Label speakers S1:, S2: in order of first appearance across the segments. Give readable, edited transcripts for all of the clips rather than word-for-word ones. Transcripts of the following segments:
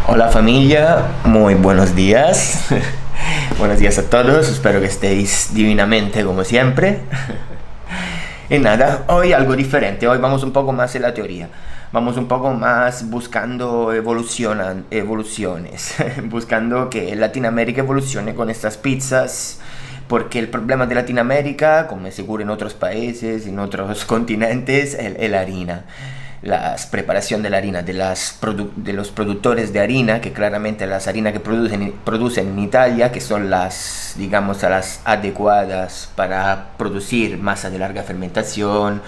S1: Hola familia, muy buenos días. Buenos días a todos, espero que estéis divinamente como siempre. Y nada, hoy algo diferente, hoy vamos un poco más en la teoría. Vamos un poco más buscando evoluciones, buscando que Latinoamérica evolucione con estas pizzas, porque el problema de Latinoamérica, como es seguro en otros países, en otros continentes, es la harina. La preparación de la harina, de los productores de harina, que claramente las harinas que producen en Italia, que son las, digamos, las adecuadas para producir masa de larga fermentación,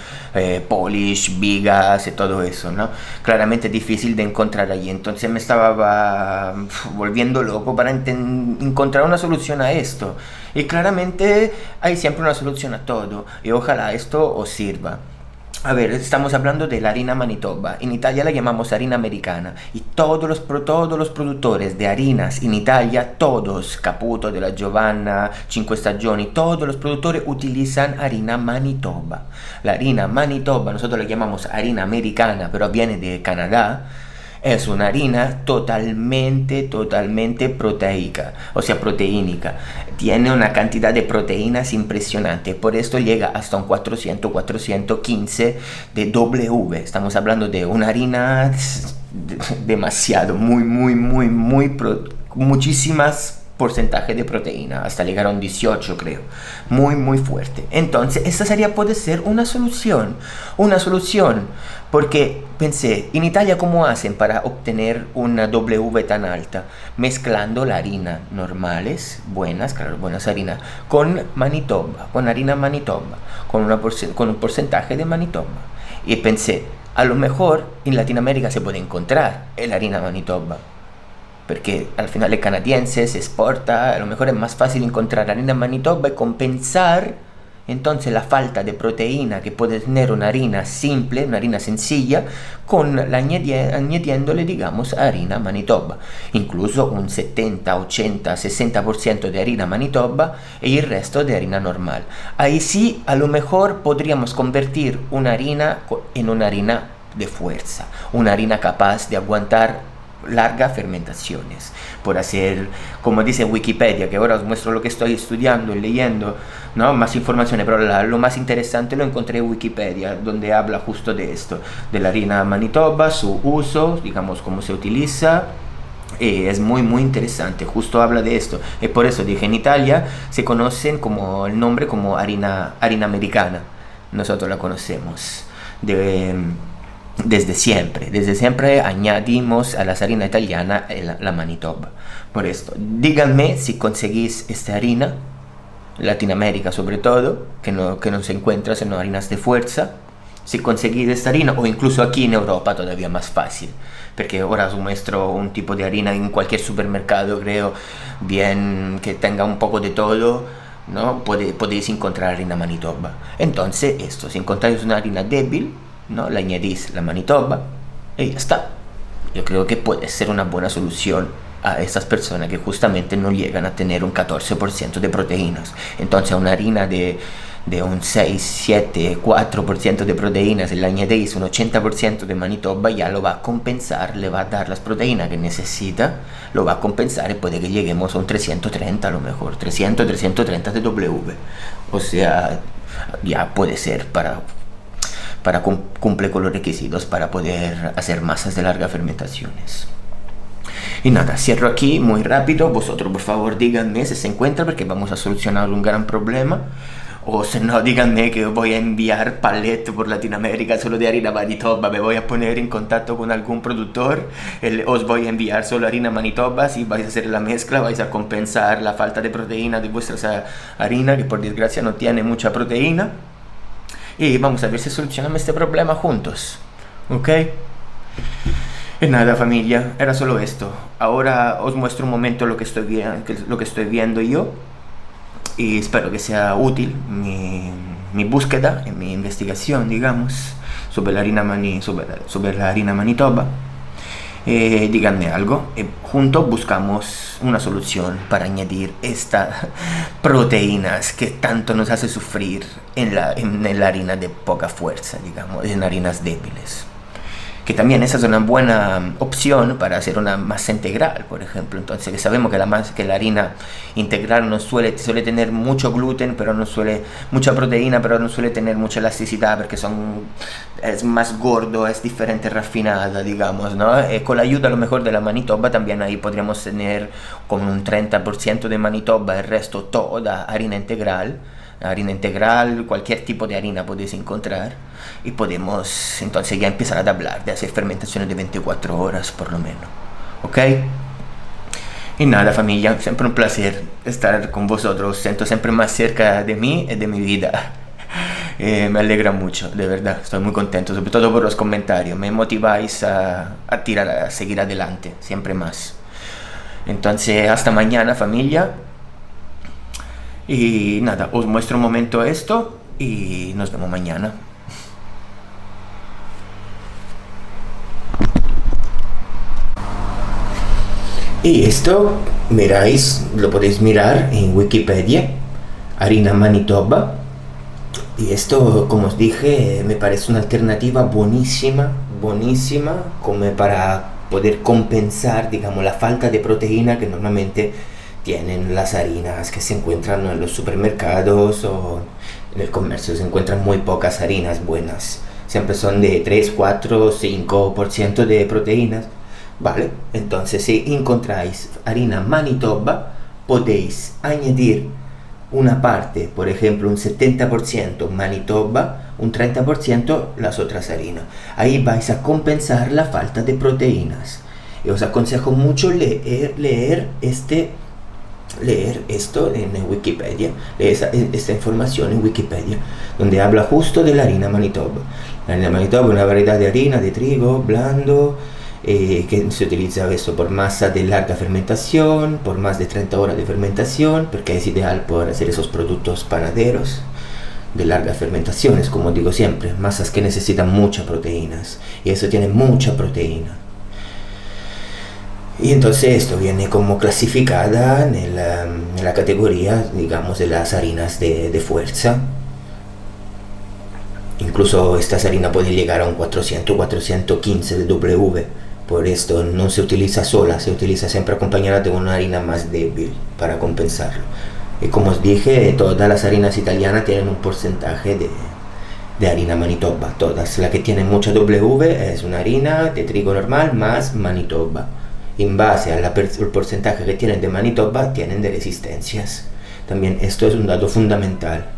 S1: polish, vigas y todo eso, ¿no? Claramente es difícil de encontrar allí, entonces me estaba volviendo loco para encontrar una solución a esto. Y claramente hay siempre una solución a todo, y ojalá esto os sirva. A ver, estamos hablando de la harina Manitoba. En Italia la llamamos harina americana. Y todos los productores de harinas en Italia, todos, Caputo, de la Giovanna, Cinque Stagioni, todos los productores utilizan harina Manitoba. La harina Manitoba, nosotros la llamamos harina americana, pero viene de Canadá. Es una harina totalmente proteica, o sea, proteínica. Tiene una cantidad de proteínas impresionante, por esto llega hasta un 415 de W. Estamos hablando de una harina demasiado, muchísimas porcentaje de proteína, hasta llegar a un 18 creo, muy fuerte. Entonces esta puede ser una solución, porque pensé, en Italia cómo hacen para obtener una W tan alta, mezclando la harina normales, buenas harinas, con Manitoba, con harina Manitoba, con un porcentaje de Manitoba. Y pensé, a lo mejor en Latinoamérica se puede encontrar la harina Manitoba, porque al final es canadiense, se exporta, a lo mejor es más fácil encontrar harina Manitoba y compensar entonces la falta de proteína que puede tener una harina simple, una harina sencilla, añadiéndole, digamos, harina Manitoba. Incluso un 70, 80, 60% de harina Manitoba y el resto de harina normal. Ahí sí, a lo mejor podríamos convertir una harina en una harina de fuerza, una harina capaz de aguantar largas fermentaciones, por hacer, como dice Wikipedia, que ahora os muestro lo que estoy estudiando y leyendo, ¿no? Más informaciones, pero lo más interesante lo encontré en Wikipedia, donde habla justo de esto, de la harina Manitoba, su uso, digamos, cómo se utiliza. Es muy interesante, justo habla de esto, y por eso dije, en Italia se conocen como el nombre como harina americana, nosotros la conocemos desde siempre añadimos a la harina italiana la Manitoba. Por esto, díganme si conseguís esta harina, Latinoamérica sobre todo, que no se encuentra sino harinas de fuerza. Si conseguís esta harina, o incluso aquí en Europa todavía más fácil, porque ahora os muestro un tipo de harina en cualquier supermercado, creo, bien que tenga un poco de todo, ¿no? Podéis encontrar harina Manitoba. Entonces, si encontráis una harina débil, ¿no? Le añadís la Manitoba y ya está. Yo creo que puede ser una buena solución a estas personas que justamente no llegan a tener un 14% de proteínas. Entonces a una harina de un 6, 7, 4% de proteínas, si le añadís un 80% de Manitoba, ya lo va a compensar, le va a dar las proteínas que necesita, lo va a compensar y puede que lleguemos a un 330 a lo mejor, 330 de W. O sea, ya puede ser para cumple con los requisitos para poder hacer masas de largas fermentaciones. Y nada, cierro aquí muy rápido. Vosotros por favor díganme si se encuentra, porque vamos a solucionar un gran problema. O si no, díganme que voy a enviar palet por Latinoamérica solo de harina Manitoba. Me voy a poner en contacto con algún productor. Os voy a enviar solo harina Manitoba. Si vais a hacer la mezcla, vais a compensar la falta de proteína de vuestra harina, que por desgracia no tiene mucha proteína. Y vamos a ver si solucionamos este problema juntos, ¿ok? Y nada familia, era solo esto. Ahora os muestro un momento lo que estoy viendo yo, y espero que sea útil mi búsqueda, mi investigación, digamos, sobre la harina Manitoba. Díganme algo, juntos buscamos una solución para añadir estas proteínas que tanto nos hace sufrir en la harina de poca fuerza, digamos, en harinas débiles. que también esa es una buena opción para hacer una masa integral, por ejemplo. Entonces, que sabemos que la harina integral no suele tener mucho gluten, pero no suele, mucha proteína, pero no suele tener mucha elasticidad, porque es más gordo, es diferente rafinada, digamos, ¿no? Con la ayuda a lo mejor de la Manitoba también ahí podríamos tener como un 30% de Manitoba, el resto toda harina integral, cualquier tipo de harina podéis encontrar, y podemos entonces ya empezar a hablar de hacer fermentaciones de 24 horas por lo menos, ¿ok? Y nada, familia, siempre un placer estar con vosotros, siento siempre más cerca de mí y de mi vida. Me alegra mucho, de verdad, estoy muy contento, sobre todo por los comentarios, me motiváis a seguir adelante, siempre más. Entonces, hasta mañana, familia. Y nada, os muestro un momento esto y nos vemos mañana. Y esto, miráis, lo podéis mirar en Wikipedia, harina Manitoba. Y esto, como os dije, me parece una alternativa buenísima, como para poder compensar, digamos, la falta de proteína que normalmente tienen las harinas que se encuentran en los supermercados o en el comercio. Se encuentran muy pocas harinas buenas, siempre son de 3, 4, 5% de proteínas. Vale, entonces si encontráis harina Manitoba, podéis añadir una parte, por ejemplo un 70% Manitoba, un 30% las otras harinas. Ahí vais a compensar la falta de proteínas. Y os aconsejo mucho leer esto en Wikipedia, esta información en Wikipedia, donde habla justo de la harina Manitoba. La harina Manitoba es una variedad de harina de trigo blando, que se utiliza esto por masa de larga fermentación, por más de 30 horas de fermentación, porque es ideal para hacer esos productos panaderos de larga fermentación. Es como digo siempre, masas que necesitan muchas proteínas, y eso tiene mucha proteína. Y entonces esto viene como clasificada en la categoría, digamos, de las harinas de fuerza. Incluso esta harina puede llegar a un 400-415 de W. Por esto no se utiliza sola, se utiliza siempre acompañada de una harina más débil para compensarlo. Y como os dije, todas las harinas italianas tienen un porcentaje de harina Manitoba. Todas. La que tiene mucha W es una harina de trigo normal más Manitoba. En base al porcentaje que tienen de Manitoba, tienen de resistencias. También esto es un dato fundamental.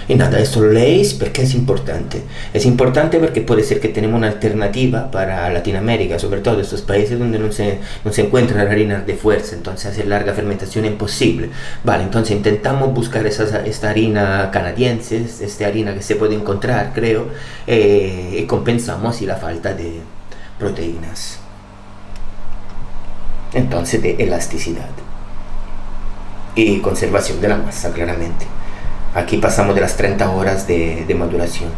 S1: Y nada, esto lo leéis porque es importante. Es importante porque puede ser que tenemos una alternativa para Latinoamérica, sobre todo estos países donde no se encuentran harinas de fuerza, entonces hacer larga fermentación es imposible. Vale, entonces intentamos buscar esta harina canadiense, esta harina que se puede encontrar, creo, y compensamos así la falta de proteínas. Entonces, de elasticidad y conservación de la masa, claramente. Aquí pasamos de las 30 horas de maduración.